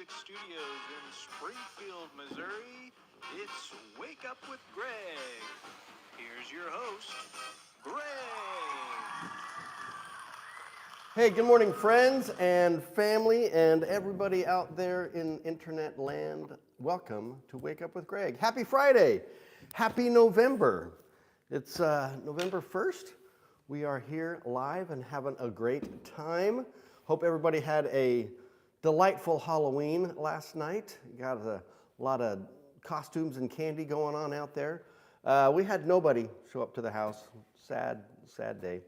Music Studios in Springfield, Missouri, it's Wake Up with Greg. Here's your host, Greg. Hey, good morning, friends and family and everybody out there in internet land. Welcome to Wake Up with Greg. Happy Friday. Happy November. It's November 1st. We are here live and having a great time. Hope everybody had a delightful Halloween last night. Got a lot of costumes and candy going on out there. We had nobody show up to the house. Sad day.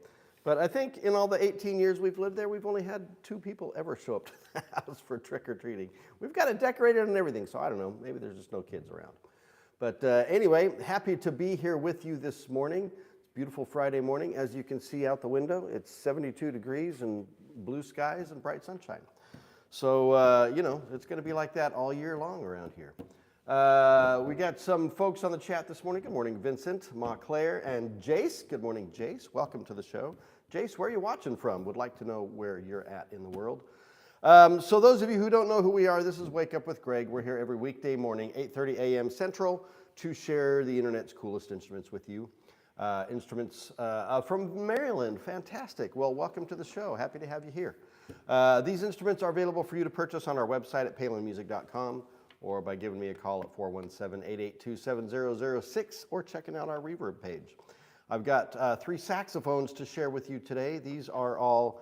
But I think in all the 18 years we've lived there, we've only had 2 people ever show up to the house for trick-or-treating. We've got it decorated and everything, so I don't know. Maybe there's just no kids around. But anyway, happy to be here with you this morning. It's a beautiful Friday morning. As you can see out the window, it's 72 degrees and blue skies and bright sunshine. So, it's going to be like that all year long around here. We got some folks on the chat this morning. Good morning, Vincent, Montclair, and Jace. Good morning, Jace. Welcome to the show. Jace, where are you watching from? Would like to know where you're at in the world. So those of you who don't know who we are, this is Wake Up with Greg. We're here every weekday morning, 8:30 a.m. Central, to share the internet's coolest instruments with you. Instruments from Maryland. Fantastic. Well, welcome to the show. Happy to have you here. These instruments are available for you to purchase on our website at palinmusic.com or by giving me a call at 417-882-7006 or checking out our Reverb page. I've got 3 saxophones to share with you today. These are all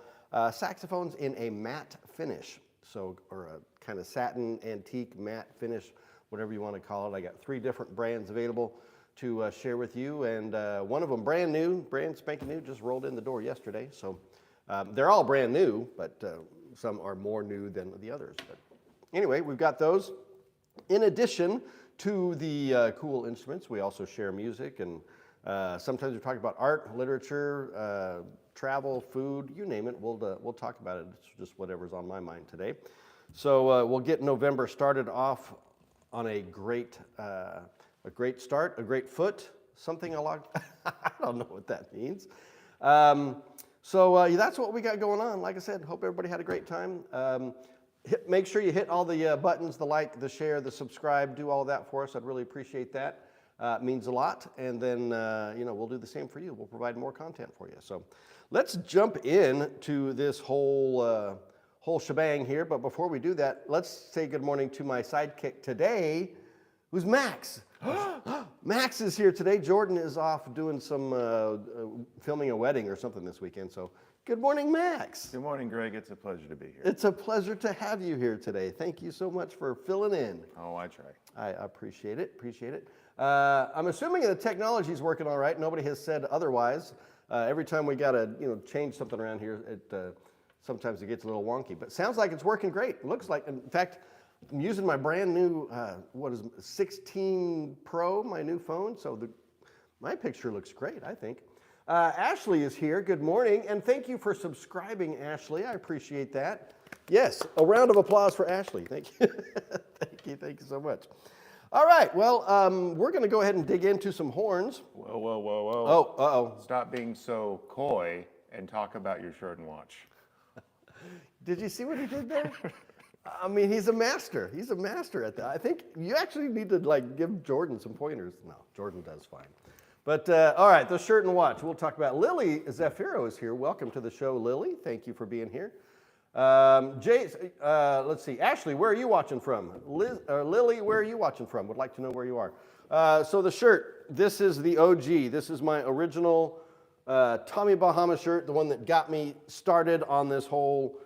saxophones in a matte finish, or a kind of satin, antique, matte finish, whatever you want to call it. I got 3 different brands available to share with you, and one of them brand spanking new, just rolled in the door yesterday. So they're all brand new, but some are more new than the others. But anyway, we've got those. In addition to the cool instruments, we also share music, and sometimes we talk about art, literature, travel, food, you name it. We'll talk about it. It's just whatever's on my mind today. So we'll get November started off on a great start, a great foot, something along. I don't know what that means. So that's what we got going on. Like I said, hope everybody had a great time. Make sure you hit all the buttons, the like, the share, the subscribe, do all of that for us. I'd really appreciate that. It means a lot. And then, we'll do the same for you. We'll provide more content for you. So let's jump in to this whole shebang here. But before we do that, let's say good morning to my sidekick today, who's Max. Max is here today. Jordan is off doing some filming a wedding or something this weekend. So good morning, Max. Good morning, Greg. It's a pleasure to be here. It's a pleasure to have you here today. Thank you so much for filling in. Oh, I try. I appreciate it. I'm assuming the technology is working all right. Nobody has said otherwise. Every time we got to change something around here, sometimes it gets a little wonky. But it sounds like it's working great. It looks like, in fact, I'm using my brand new 16 Pro, my new phone. So my picture looks great, I think. Ashley is here. Good morning, and thank you for subscribing, Ashley. I appreciate that. Yes, a round of applause for Ashley. Thank you. Thank you so much. All right, well, we're going to go ahead and dig into some horns. Whoa. Oh, uh-oh. Stop being so coy and talk about your shirt and watch. Did you see what he did there? I mean, he's a master. He's a master at that. I think you actually need to give Jordan some pointers. No, Jordan does fine. But all right, the shirt and watch. We'll talk about. Lily Zafiro is here. Welcome to the show, Lily. Thank you for being here. Let's see. Ashley, where are you watching from? Lily, where are you watching from? Would like to know where you are. So the shirt. This is the OG. This is my original Tommy Bahama shirt, the one that got me started on this whole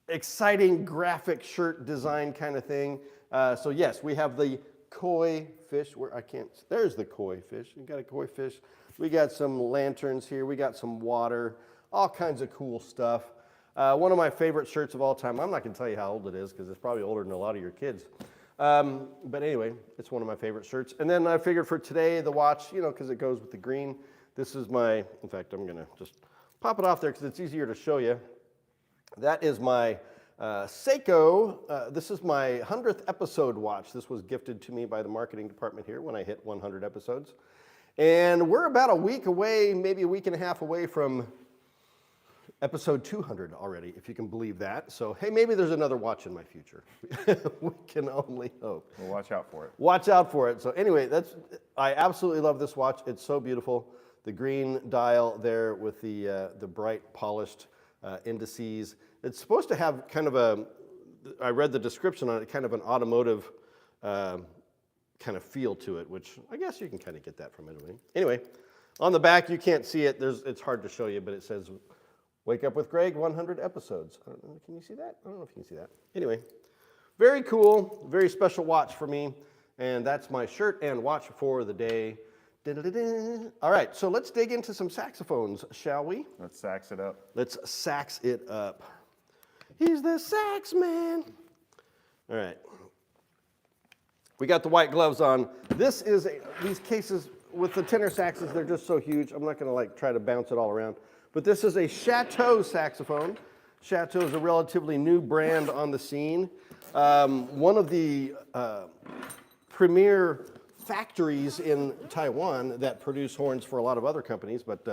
exciting graphic shirt design kind of thing. So yes, we have the koi fish. There's the koi fish. We got a koi fish. We got some lanterns here. We got some water. All kinds of cool stuff. One of my favorite shirts of all time. I'm not going to tell you how old it is because it's probably older than a lot of your kids. But anyway, it's one of my favorite shirts. And then I figured for today, the watch, because it goes with the green. This is in fact, I'm going to just pop it off there because it's easier to show you. That is my Seiko. This is my 100th episode watch. This was gifted to me by the marketing department here when I hit 100 episodes. And we're about a week away, maybe a week and a half away from Episode 200 already, if you can believe that. So, hey, maybe there's another watch in my future. We can only hope. Well, watch out for it. Watch out for it. So anyway, I absolutely love this watch. It's so beautiful. The green dial there with the bright polished indices. It's supposed to have kind of I read the description on it, kind of an automotive kind of feel to it, which I guess you can kind of get that from it. Anyway, on the back, you can't see it. It's hard to show you, but it says, Wake Up with Greg, 100 episodes. I don't know, can you see that? I don't know if you can see that. Anyway, very cool, very special watch for me. And that's my shirt and watch for the day. Da-da-da-da. All right, so let's dig into some saxophones, shall we? Let's sax it up. Let's sax it up. He's the sax man. All right. We got the white gloves on. These cases with the tenor saxes, they're just so huge. I'm not going to try to bounce it all around. But this is a Chateau saxophone. Chateau is a relatively new brand on the scene. One of the premier factories in Taiwan that produce horns for a lot of other companies, but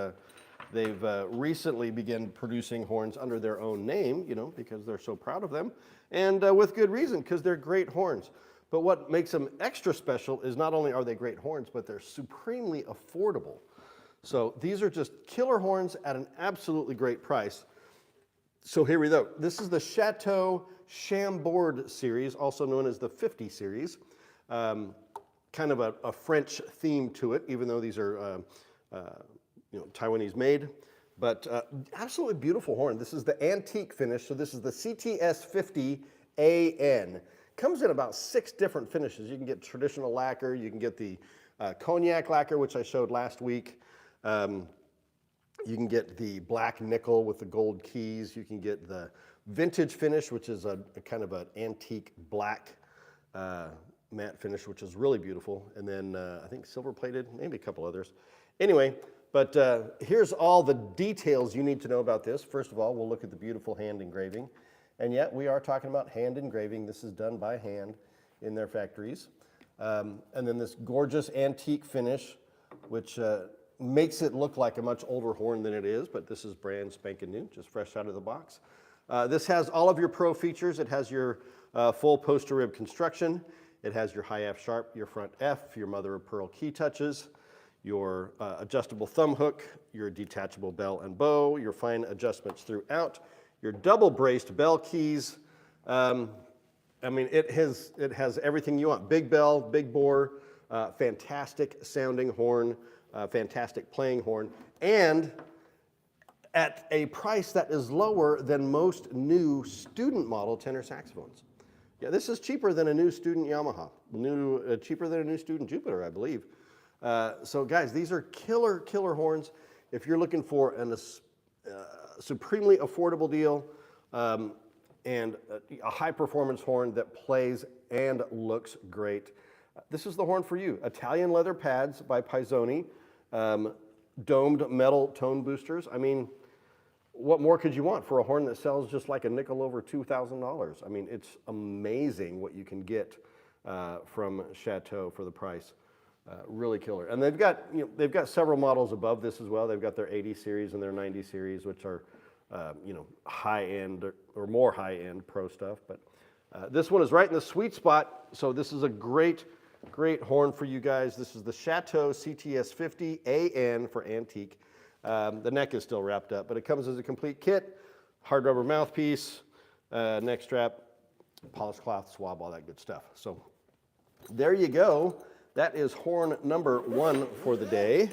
they've recently begun producing horns under their own name, because they're so proud of them, and with good reason, because they're great horns. But what makes them extra special is not only are they great horns, but they're supremely affordable. So these are just killer horns at an absolutely great price. So here we go. This is the Chateau Chambord series, also known as the 50 series. Kind of a French theme to it, even though these are Taiwanese made. But absolutely beautiful horn. This is the antique finish, so this is the CTS50AN. Comes in about 6 different finishes. You can get traditional lacquer, you can get the cognac lacquer, which I showed last week. You can get the black nickel with the gold keys. You can get the vintage finish, which is a kind of an antique black matte finish, which is really beautiful. And then I think silver plated, maybe a couple others. Anyway, but here's all the details you need to know about this. First of all, we'll look at the beautiful hand engraving. And yet we are talking about hand engraving. This is done by hand in their factories. And then this gorgeous antique finish, which makes it look like a much older horn than it is, but this is brand spanking new, just fresh out of the box. This has all of your pro features. It has your full poster rib construction. It has your high F sharp, your front F, your mother of pearl key touches, your adjustable thumb hook, your detachable bell and bow, your fine adjustments throughout, your double braced bell keys. It has everything you want. Big bell, big bore, fantastic sounding horn, fantastic playing horn, and at a price that is lower than most new student model tenor saxophones. Yeah, this is cheaper than a new student Yamaha, cheaper than a new student Jupiter, I believe. So guys, these are killer horns. If you're looking for a supremely affordable deal and a high performance horn that plays and looks great, this is the horn for you. Italian leather pads by Pisoni, domed metal tone boosters. I mean, what more could you want for a horn that sells just like a nickel over $2,000? I mean, it's amazing what you can get from Chateau for the price. Really killer. And they've got several models above this as well. They've got their 80 series and their 90 series, which are high end or more high end pro stuff. But this one is right in the sweet spot. So this is a great horn for you guys. This is the Chateau CTS50AN for antique. The neck is still wrapped up, but it comes as a complete kit. Hard rubber mouthpiece, neck strap, polished cloth, swab, all that good stuff. So there you go. That is horn number 1 for the day.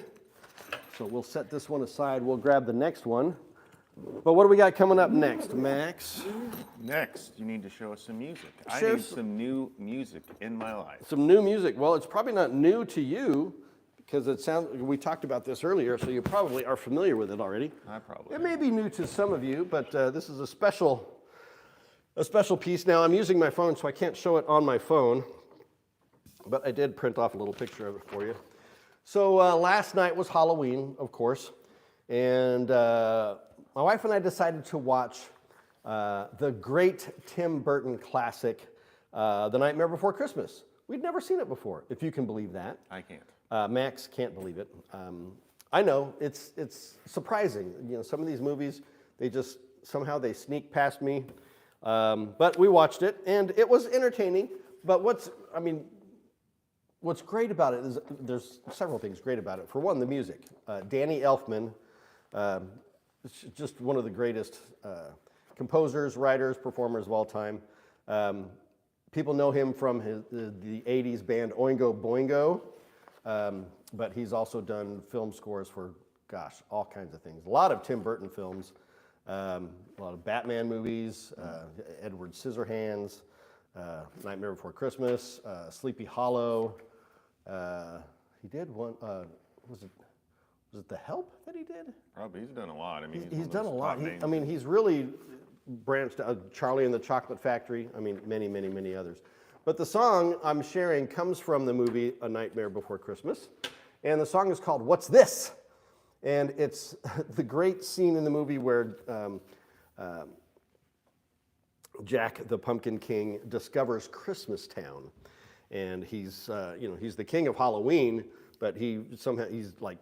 So we'll set this one aside. We'll grab the next one. But what do we got coming up next, Max? Next, you need to show us some music. I need some new music in my life. Some new music. Well, it's probably not new to you because we talked about this earlier, so you probably are familiar with it already. It may be new to some of you, but this is a special piece. Now, I'm using my phone, so I can't show it on my phone, but I did print off a little picture of it for you. So last night was Halloween, of course, and my wife and I decided to watch the great Tim Burton classic, The Nightmare Before Christmas. We'd never seen it before, if you can believe that. I can't. Max can't believe it. I know, it's surprising. Some of these movies, Somehow they sneak past me. But we watched it, and it was entertaining. But what's great about it is there's several things great about it. For one, the music. Danny Elfman, just one of the greatest composers, writers, performers of all time. People know him from the 80s band Oingo Boingo, but he's also done film scores for, gosh, all kinds of things. A lot of Tim Burton films, a lot of Batman movies, Edward Scissorhands, Nightmare Before Christmas, Sleepy Hollow. He did one, was it The Help that he did? Probably, he's done a lot. I mean, he's done a lot. He's really branched out. Charlie and the Chocolate Factory. I mean, many, many, many others. But the song I'm sharing comes from the movie A Nightmare Before Christmas. And the song is called What's This? And it's the great scene in the movie where Jack the Pumpkin King discovers Christmas Town. And he's the king of Halloween, but he's like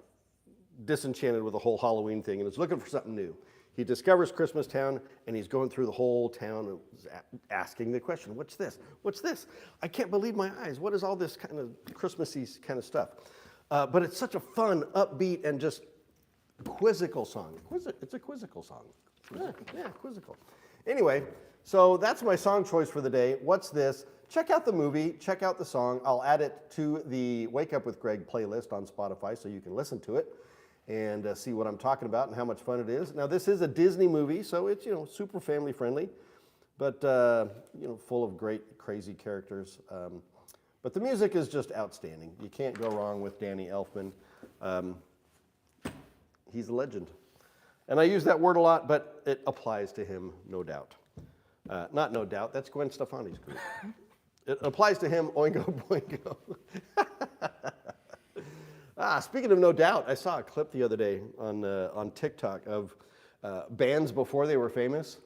disenchanted with the whole Halloween thing and is looking for something new. He discovers Christmas Town, and he's going through the whole town and asking the question, what's this? What's this? I can't believe my eyes. What is all this kind of Christmassy kind of stuff? But it's such a fun, upbeat, and just quizzical song. It's a quizzical song. Yeah, quizzical. Anyway, so that's my song choice for the day. What's This? Check out the movie. Check out the song. I'll add it to the Wake Up with Greg playlist on Spotify so you can listen to it and see what I'm talking about and how much fun it is. Now, this is a Disney movie, so it's, super family friendly, but, full of great, crazy characters. But the music is just outstanding. You can't go wrong with Danny Elfman. He's a legend. And I use that word a lot, but it applies to him, no doubt. Not no doubt, that's Gwen Stefani's group. It applies to him, Oingo Boingo. Speaking of no doubt, I saw a clip the other day on TikTok of bands before they were famous,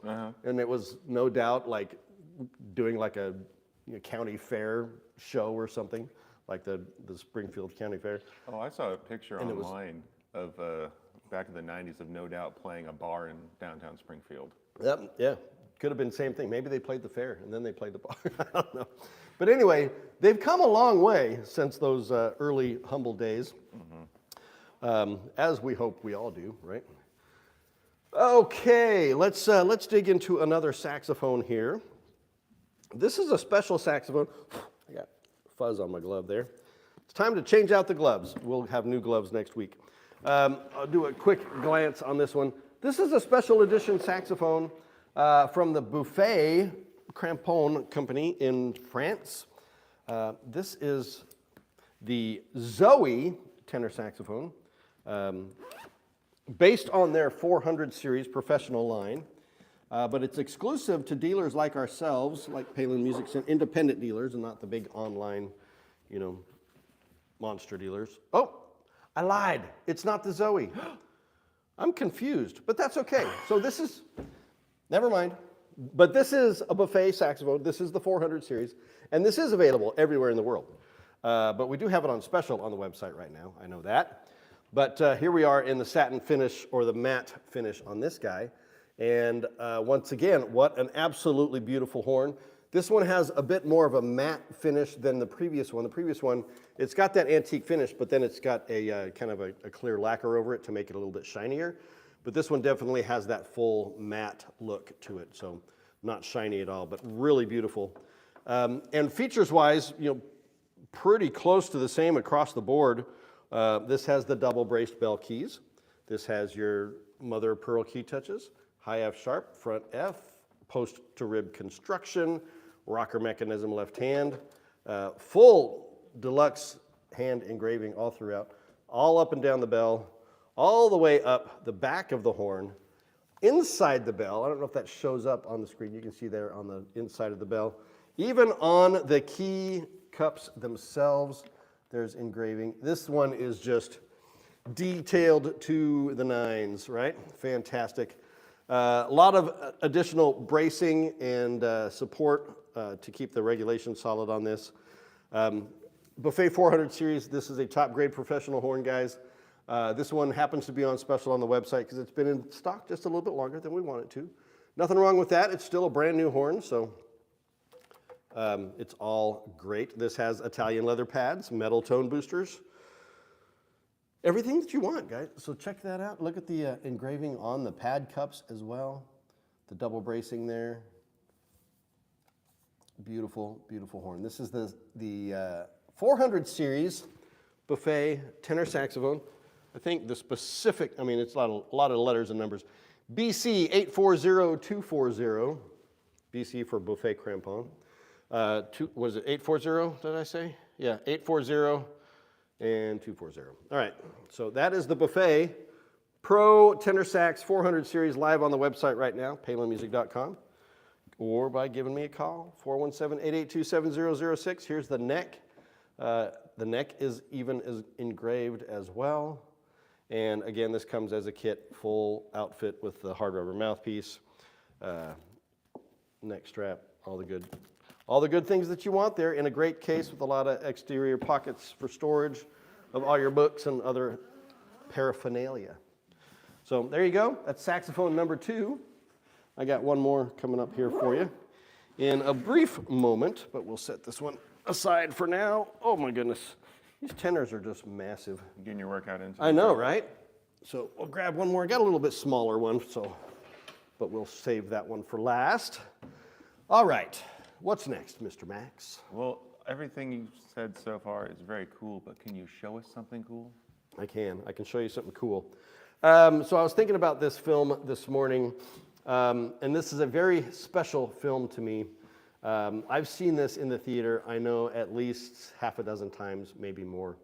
and it was no doubt like doing like a county fair show or something, like the Springfield County Fair. Oh, I saw a picture online of back in the 90s of No Doubt playing a bar in downtown Springfield. Yep, yeah. Could have been the same thing. Maybe they played the fair and then they played the bar. I don't know. But anyway, they've come a long way since those early humble days, as we hope we all do, right? Okay, let's dig into another saxophone here. This is a special saxophone. I got fuzz on my glove there. It's time to change out the gloves. We'll have new gloves next week. I'll do a quick glance on this one. This is a special edition saxophone from the Buffet Crampon Company in France. This is the Zoe tenor saxophone, based on their 400 series professional line, but it's exclusive to dealers like ourselves, like Palin Music Center, independent dealers, and not the big online, monster dealers. Oh, I lied. It's not the Zoe. I'm confused, but that's okay. So this is, never mind. But this is a Buffet saxophone. This is the 400 series, and this is available everywhere in the world. But we do have it on special on the website right now. I know that. But here we are in the satin finish or the matte finish on this guy. And once again, what an absolutely beautiful horn. This one has a bit more of a matte finish than the previous one. The previous one, it's got that antique finish, but then it's got a kind of a clear lacquer over it to make it a little bit shinier. But this one definitely has that full matte look to it, so not shiny at all, but really beautiful. And features-wise, pretty close to the same across the board. This has the double braced bell keys. This has your mother of pearl key touches, high F sharp, front F, post to rib construction, rocker mechanism left hand, full deluxe hand engraving all throughout, all up and down the bell, all the way up the back of the horn, inside the bell. I don't know if that shows up on the screen. You can see there on the inside of the bell. Even on the key cups themselves, there's engraving. This one is just detailed to the nines, right? Fantastic. A lot of additional bracing and support to keep the regulation solid on this. Buffet 400 series, this is a top grade professional horn, guys. This one happens to be on special on the website because it's been in stock just a little bit longer than we want it to. Nothing wrong with that. It's still a brand new horn, so it's all great. This has Italian leather pads, metal tone boosters, everything that you want, guys. So check that out. Look at the engraving on the pad cups as well. The double bracing there. Beautiful, beautiful horn. This is the 400 series Buffet tenor saxophone. I think the specific, I mean, it's a lot of letters and numbers. BC 840240. BC for Buffet Crampon. Was it 840, did I say? Yeah, 840 and 240. All right, so that is the Buffet Pro Tenor Sax 400 series live on the website right now, palinmusic.com, or by giving me a call, 417-882-7006. Here's the neck. The neck is engraved as well. And again, this comes as a kit, full outfit with the hard rubber mouthpiece, neck strap, all the good things that you want there in a great case with a lot of exterior pockets for storage of all your books and other paraphernalia. So there you go. That's saxophone number 2. I got one more coming up here for you in a brief moment, but we'll set this one aside for now. Oh my goodness. These tenors are just massive. Getting your workout in. I know, right? So we'll grab one more. I got a little bit smaller one, but we'll save that one for last. All right. What's next, Mr. Max? Well, everything you've said so far is very cool, but can you show us something cool? I can show you something cool. So I was thinking about this film this morning, and this is a very special film to me. I've seen this in the theater, I know, at least half a dozen times, maybe more,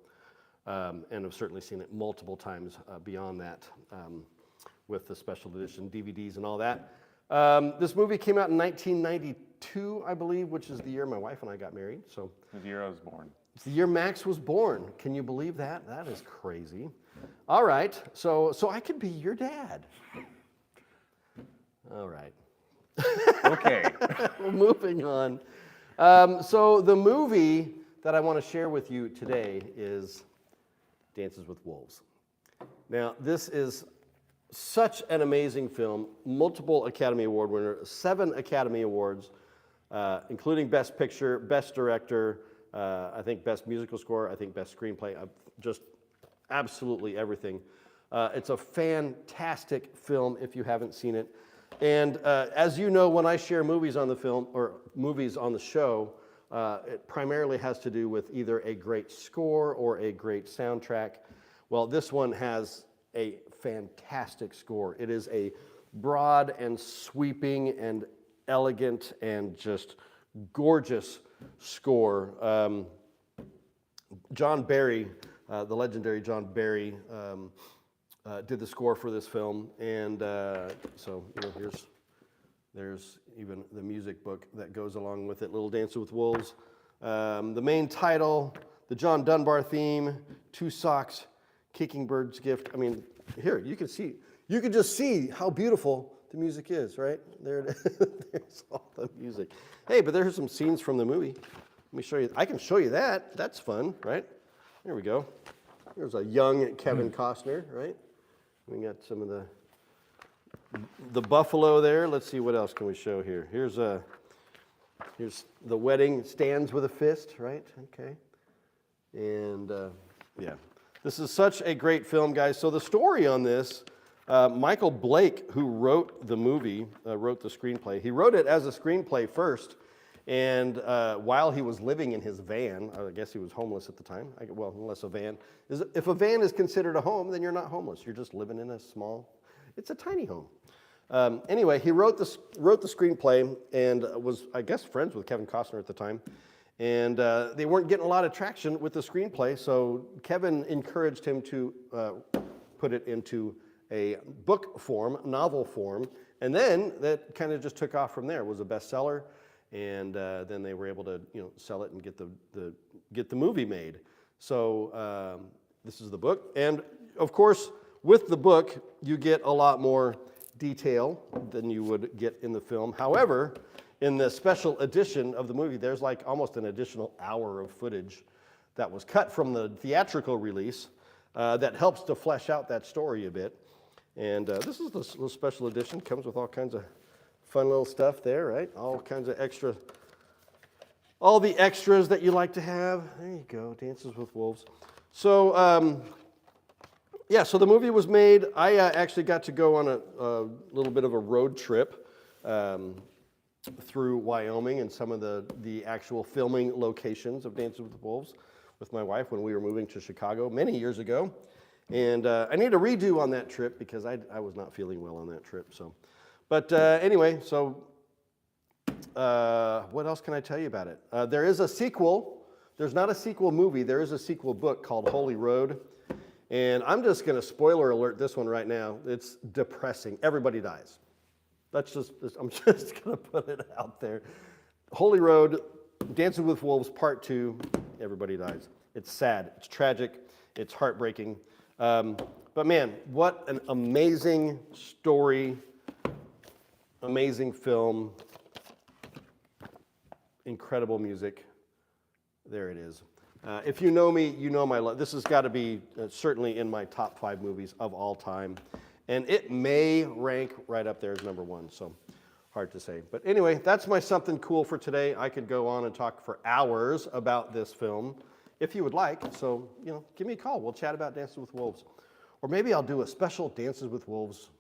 and I've certainly seen it multiple times beyond that with the special edition DVDs and all that. This movie came out in 1992, I believe, which is the year my wife and I got married. So the year I was born. It's the year Max was born. Can you believe that? That is crazy. All right, so I could be your dad. All right. Okay. Moving on. So the movie that I want to share with you today is Dances with Wolves. Now, this is such an amazing film, multiple Academy Award winner, 7 Academy Awards, including Best Picture, Best Director, I think Best Musical Score, I think Best Screenplay, just absolutely everything. It's a fantastic film if you haven't seen it. And as you know, when I share movies on the film or movies on the show, it primarily has to do with either a great score or a great soundtrack. Well, this one has a fantastic score. It is a broad and sweeping and elegant and just gorgeous score. John Barry, the legendary John Barry, did the score for this film, and so there's even the music book that goes along with it, Little Dancer with Wolves. The main title, the John Dunbar theme, Two Socks, Kicking Bird's Gift. I mean, here, you can just see how beautiful the music is, right? There's all the music. Hey, but there's some scenes from the movie. Let me show you. I can show you that. That's fun, right? There we go. There's a young Kevin Costner, right? We got some of the buffalo there. Let's see, what else can we show here? Here's the wedding stands with a fist, right? Okay. And yeah, this is such a great film, guys. So the story on this, Michael Blake, who wrote the movie, wrote the screenplay. He wrote it as a screenplay first, and while he was living in his van, I guess he was homeless at the time. Well, unless a van if a van is considered a home, then you're not homeless. You're just living in it's a tiny home. Anyway, he wrote the screenplay and was, I guess, friends with Kevin Costner at the time. And they weren't getting a lot of traction with the screenplay, so Kevin encouraged him to put it into a book form, novel form, and then that kind of just took off from there. It was a bestseller, and then they were able to sell it and get the movie made. So this is the book, and of course, with the book, you get a lot more detail than you would get in the film. However, in the special edition of the movie, there's like almost an additional hour of footage that was cut from the theatrical release that helps to flesh out that story a bit. And this is the little special edition. Comes with all kinds of fun little stuff there, right? All kinds of extra, all the extras that you like to have. There you go, Dances with Wolves. So, yeah, so the movie was made. I actually got to go on a little bit of a road trip through Wyoming and some of the actual filming locations of Dances with Wolves with my wife when we were moving to Chicago many years ago. And I need a redo on that trip because I was not feeling well on that trip. So, but anyway, so what else can I tell you about it? There is a sequel. There's not a sequel movie. There is a sequel book called Holy Road. And I'm just going to spoiler alert this one right now. It's depressing. Everybody dies. I'm just going to put it out there. Holy Road, Dancing with Wolves Part 2, everybody dies. It's sad. It's tragic. It's heartbreaking. But man, what an amazing story, amazing film, incredible music. There it is. If you know me, you know my love. This has got to be certainly in my top 5 movies of all time. And it may rank right up there as number 1, so hard to say. But anyway, that's my something cool for today. I could go on and talk for hours about this film if you would like. So, give me a call. We'll chat about Dances with Wolves. Or maybe I'll do a special Dances with Wolves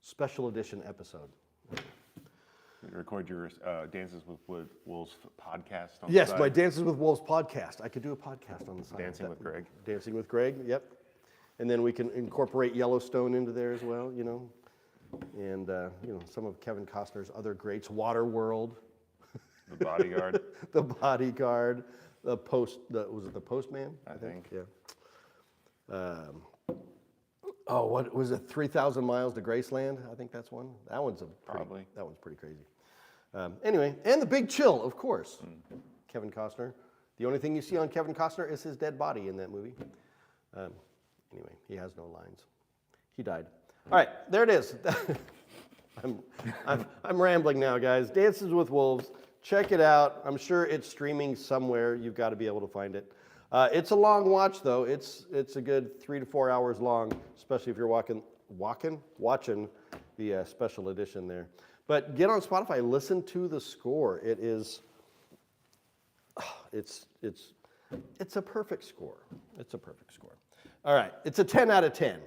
special edition episode. You record your Dances with Wolves podcast on Yes, the side? my Dances with Wolves podcast. I could do a podcast on the side. Dancing with Greg. Dancing with Greg, yep. And then we can incorporate Yellowstone into there as well, And, some of Kevin Costner's other greats, Waterworld. The Bodyguard. The Bodyguard. Was it The Postman? I think. Yeah. What was it? 3,000 Miles to Graceland? I think that's one. That one's Probably. That one's pretty crazy. Anyway, and The Big Chill, of course. Kevin Costner. The only thing you see on Kevin Costner is his dead body in that movie. Anyway, he has no lines. He died. All right, there it is. I'm rambling now, guys. Dances with Wolves. Check it out. I'm sure it's streaming somewhere. You've got to be able to find it. It's a long watch, though. It's a good 3 to 4 hours long, especially if you're watching the special edition there. But get on Spotify. Listen to the score. It is. It's a perfect score. It's a perfect score. All right. It's a 10 out of 10.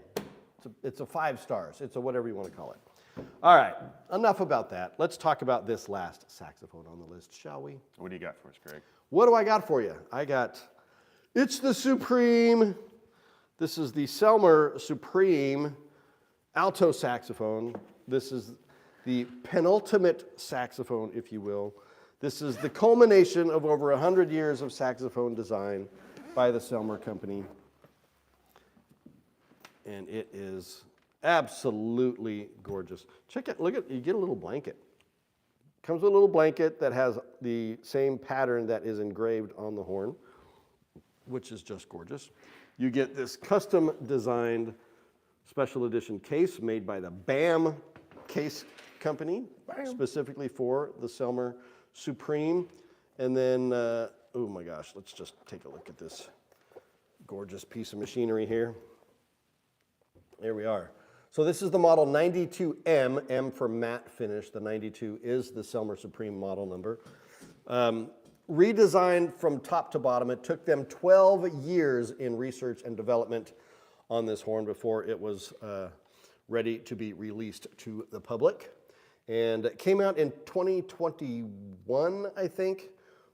It's a 5 stars. It's a whatever you want to call it. All right. Enough about that. Let's talk about this last saxophone on the list, shall we? What do you got for us, Greg? What do I got for you? It's the Supreme. This is the Selmer Supreme alto saxophone. This is the penultimate saxophone, if you will. This is the culmination of over 100 years of saxophone design by the Selmer Company. And it is absolutely gorgeous. Check it, you get a little blanket. Comes with a little blanket that has the same pattern that is engraved on the horn, which is just gorgeous. You get this custom designed special edition case made by the BAM Case Company, specifically for the Selmer Supreme. And then, oh my gosh, let's just take a look at this gorgeous piece of machinery here. There we are. So this is the model 92M, M for matte finish. The 92 is the Selmer Supreme model number. Redesigned from top to bottom. It took them 12 years in research and development on this horn before it was ready to be released to the public. And it came out in 2021, I think,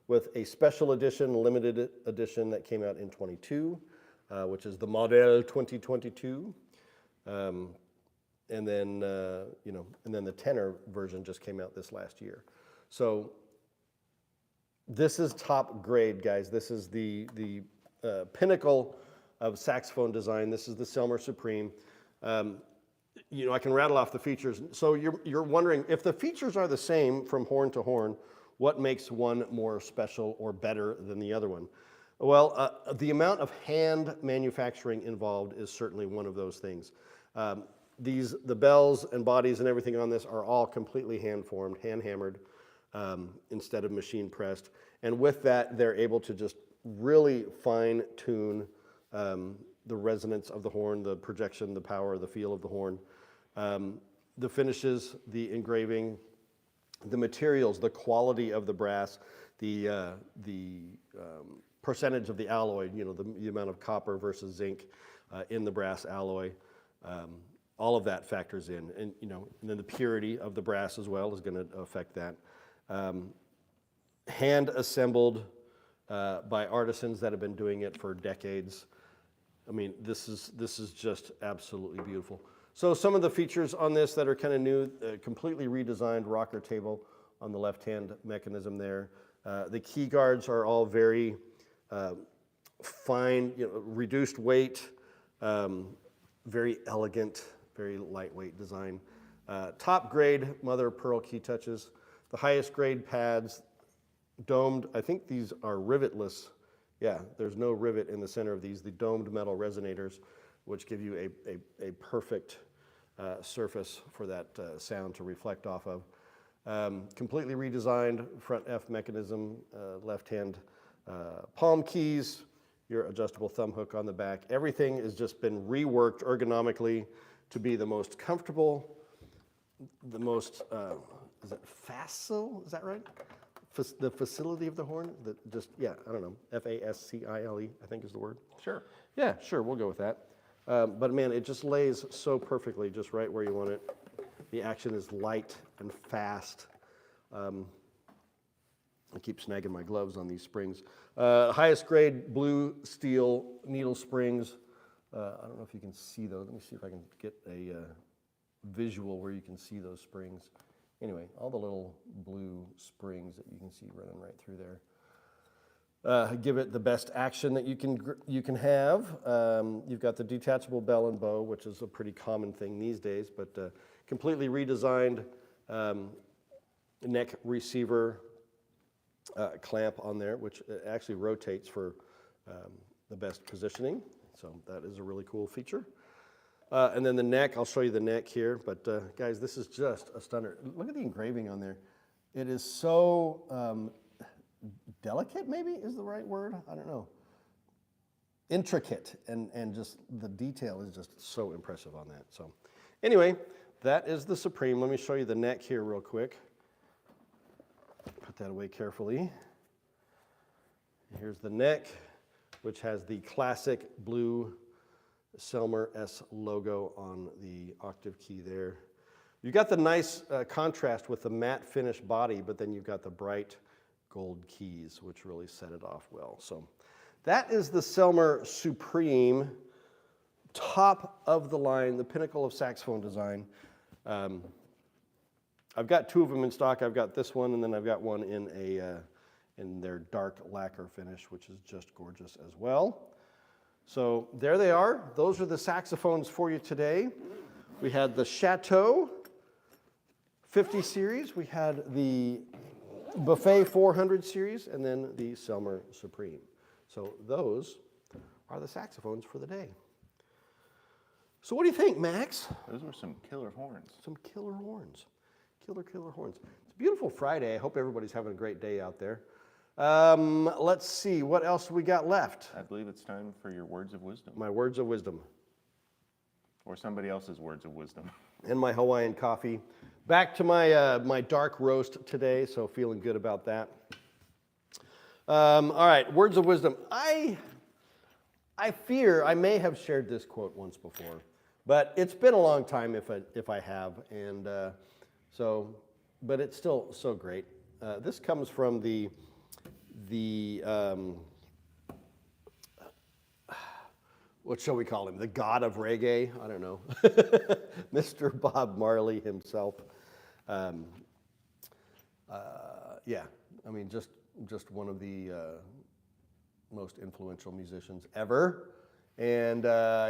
with a special edition, limited edition that came out in 22, which is the Model 2022. And then the tenor version just came out this last year. So this is top grade, guys. This is the pinnacle of saxophone design. This is the Selmer Supreme. I can rattle off the features. So you're wondering, if the features are the same from horn to horn, what makes one more special or better than the other one? Well, the amount of hand manufacturing involved is certainly one of those things. The bells and bodies and everything on this are all completely hand-formed, hand-hammered, instead of machine-pressed. And with that, they're able to just really fine-tune the resonance of the horn, the projection, the power, the feel of the horn. The finishes, the engraving, the materials, the quality of the brass, the percentage of the alloy, the amount of copper versus zinc in the brass alloy. All of that factors in, and and then the purity of the brass as well is going to affect that. Hand assembled by artisans that have been doing it for decades. I mean, this is just absolutely beautiful. So some of the features on this that are kind of new, completely redesigned rocker table on the left-hand mechanism there. The key guards are all very fine, reduced weight, very elegant, very lightweight design. Top grade mother of pearl key touches. The highest grade pads, domed. I think these are rivetless. Yeah, there's no rivet in the center of these. The domed metal resonators, which give you a perfect surface for that sound to reflect off of. Completely redesigned front F mechanism, left-hand palm keys, your adjustable thumb hook on the back. Everything has just been reworked ergonomically to be the most comfortable, the most, is it facile? Is that right? The facility of the horn? I don't know. F-A-S-C-I-L-E, I think is the word. Sure. Yeah, sure, we'll go with that. But man, it just lays so perfectly, just right where you want it. The action is light and fast. I keep snagging my gloves on these springs. Highest grade blue steel needle springs. I don't know if you can see those. Let me see if I can get a visual where you can see those springs. Anyway, all the little blue springs that you can see running right through there. Give it the best action that you can have. You've got the detachable bell and bow, which is a pretty common thing these days, but completely redesigned neck receiver clamp on there, which actually rotates for the best positioning. So that is a really cool feature. And then the neck, I'll show you the neck here, but guys, this is just a stunner. Look at the engraving on there. It is so delicate, maybe is the right word? I don't know. Intricate, and just the detail is just so impressive on that. So anyway, that is the Supreme. Let me show you the neck here real quick. Put that away carefully. Here's the neck, which has the classic blue Selmer S logo on the octave key there. You got the nice contrast with the matte finish body, but then you've got the bright gold keys, which really set it off well. So that is the Selmer Supreme, top of the line, the pinnacle of saxophone design. I've got two of them in stock. I've got this one, and then I've got one in their dark lacquer finish, which is just gorgeous as well. So there they are. Those are the saxophones for you today. We had the Chateau 50 series. We had the Buffet 400 series, and then the Selmer Supreme. So those are the saxophones for the day. So what do you think, Max? Those were some killer horns. Some killer horns. Killer horns. It's a beautiful Friday. I hope everybody's having a great day out there. Let's see, what else we got left? I believe it's time for your words of wisdom. My words of wisdom. Or somebody else's words of wisdom. And my Hawaiian coffee. Back to my my dark roast today, so feeling good about that. All right, words of wisdom. I fear I may have shared this quote once before, but it's been a long time if I have, and but it's still so great. This comes from the what shall we call him? The god of reggae? I don't know. Mr. Bob Marley himself. Yeah, I mean, just one of the most influential musicians ever. And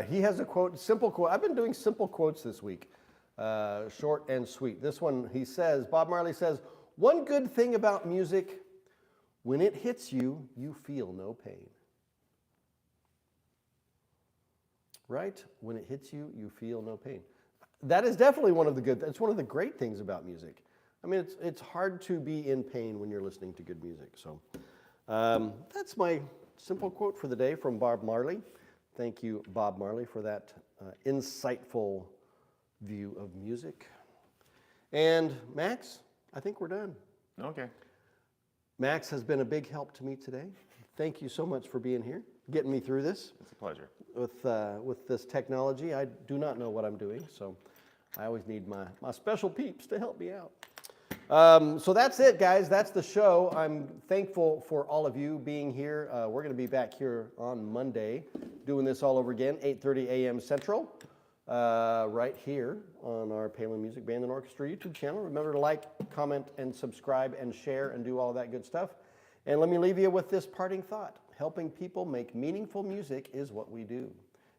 he has a quote, simple quote. I've been doing simple quotes this week, short and sweet. This one, he says, Bob Marley says, "One good thing about music, when it hits you, you feel no pain." Right? When it hits you, you feel no pain. That is definitely it's one of the great things about music. I mean, it's hard to be in pain when you're listening to good music. So that's my simple quote for the day from Bob Marley. Thank you, Bob Marley, for that insightful view of music. And Max, I think we're done. Okay. Max has been a big help to me today. Thank you so much for being here, getting me through this. It's a pleasure. With this technology, I do not know what I'm doing, so I always need my special peeps to help me out. So that's it, guys. That's the show. I'm thankful for all of you being here. We're going to be back here on Monday doing this all over again, 8:30 a.m. Central, right here on our Palin Music Band and Orchestra YouTube channel. Remember to like, comment, and subscribe, and share, and do all that good stuff. And let me leave you with this parting thought. Helping people make meaningful music is what we do.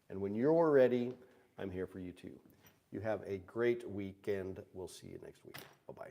And when you're ready, I'm here for you too. You have a great weekend. We'll see you next week. Bye-bye.